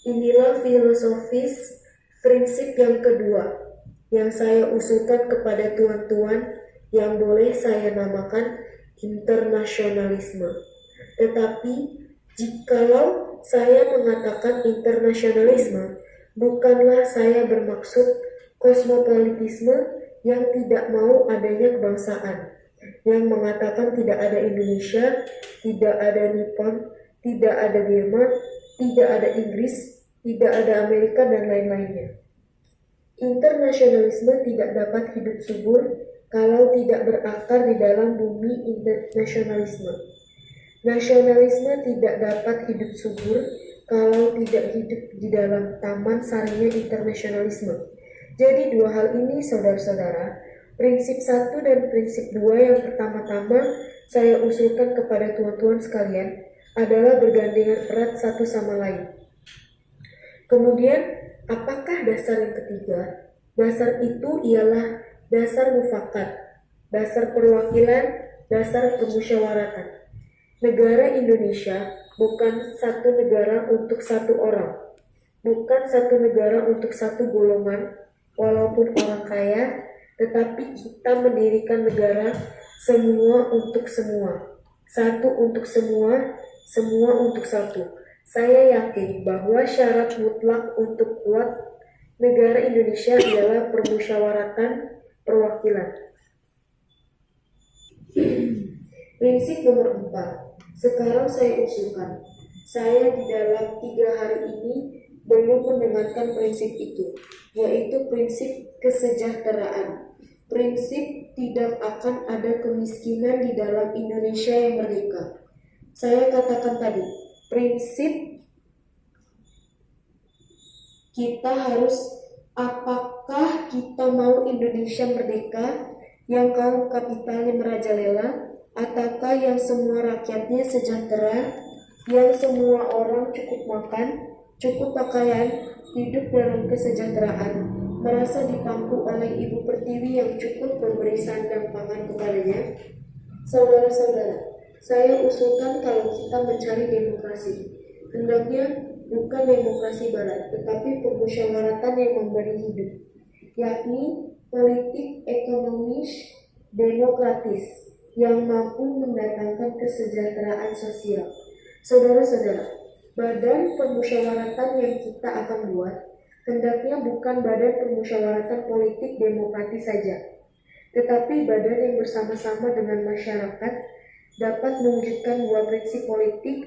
Inilah filosofis prinsip yang kedua yang saya usulkan kepada tuan-tuan yang boleh saya namakan internasionalisme. Tetapi jikalau saya mengatakan internasionalisme, bukanlah saya bermaksud kosmopolitisme yang tidak mau adanya kebangsaan, yang mengatakan tidak ada Indonesia, tidak ada Nippon, tidak ada Jerman, tidak ada Inggris, tidak ada Amerika, dan lain-lainnya. Internasionalisme tidak dapat hidup subur kalau tidak berakar di dalam bumi internasionalisme. Nasionalisme tidak dapat hidup subur kalau tidak hidup di dalam taman sarinya internasionalisme. Jadi dua hal ini, saudara-saudara, prinsip satu dan prinsip dua yang pertama-tama saya usulkan kepada tuan-tuan sekalian adalah bergandengan erat satu sama lain. Kemudian, apakah dasar yang ketiga? Dasar itu ialah dasar mufakat, dasar perwakilan dasar permusyawaratan. Negara Indonesia bukan satu negara untuk satu orang, bukan satu negara untuk satu golongan, walaupun orang kaya, tetapi kita mendirikan negara semua untuk semua, satu untuk semua, semua untuk satu. Saya yakin bahwa syarat mutlak untuk kuat negara Indonesia ialah permusyawaratan perwakilan. Prinsip nomor 4. Sekarang saya usulkan. Saya di dalam 3 hari ini belum mendengarkan prinsip itu, yaitu prinsip kesejahteraan. Prinsip tidak akan ada kemiskinan di dalam Indonesia yang merdeka. Saya katakan tadi, prinsip kita harus, apakah kita mau Indonesia merdeka yang kaum kapitalnya merajalela, ataukah yang semua rakyatnya sejahtera, yang semua orang cukup makan, cukup pakaian, hidup dalam kesejahteraan, merasa dipangku oleh Ibu Pertiwi yang cukup memberi sandang pangan kepadanya? Saudara-saudara, saya usulkan kalau kita mencari demokrasi, hendaknya bukan demokrasi barat, tetapi permusyawaratan yang memberi hidup, yakni politik ekonomis demokratis yang mampu mendatangkan kesejahteraan sosial. Saudara-saudara, badan permusyawaratan yang kita akan buat hendaknya bukan badan permusyawaratan politik demokratis saja, tetapi badan yang bersama-sama dengan masyarakat dapat mewujudkan 2 prinsip politik,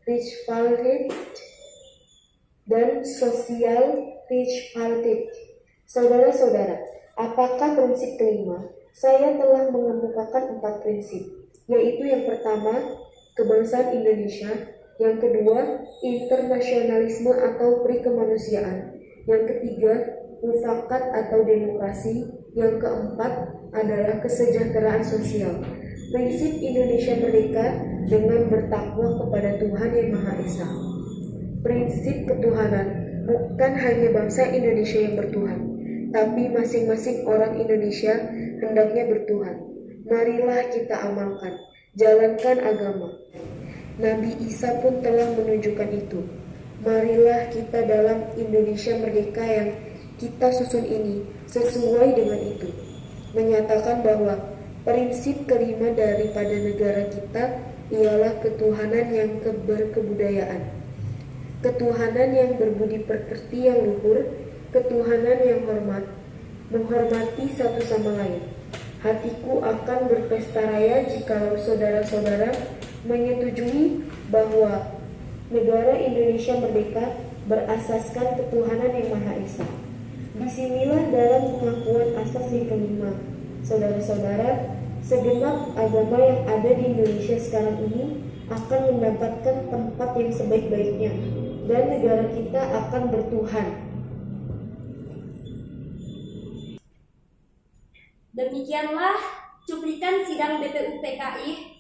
tripartite dan sosial tripartite. Saudara-saudara, apakah prinsip kelima? Saya telah mengemukakan 4 prinsip, yaitu yang pertama, kebangsaan Indonesia, yang kedua, internasionalisme atau perikemanusiaan, yang ketiga, mufakat atau demokrasi, yang keempat adalah kesejahteraan sosial. Prinsip Indonesia merdeka dengan bertakwa kepada Tuhan Yang Maha Esa. Prinsip ketuhanan bukan hanya bangsa Indonesia yang bertuhan, tapi masing-masing orang Indonesia hendaknya bertuhan. Marilah kita amalkan, jalankan agama. Nabi Isa pun telah menunjukkan itu. Marilah kita dalam Indonesia merdeka yang kita susun ini sesuai dengan itu, menyatakan bahwa prinsip kelima daripada negara kita ialah ketuhanan yang berkebudayaan, ketuhanan yang berbudi pekerti yang luhur, ketuhanan yang hormat, menghormati satu sama lain. Hatiku akan berpesta raya jikalau saudara-saudara menyetujui bahwa negara Indonesia merdeka berasaskan ketuhanan yang Maha Esa. Disinilah dalam pengakuan asas yang kelima. Saudara-saudara, segenap agama yang ada di Indonesia sekarang ini akan mendapatkan tempat yang sebaik-baiknya dan negara kita akan bertuhan. Demikianlah cuplikan sidang BPUPKI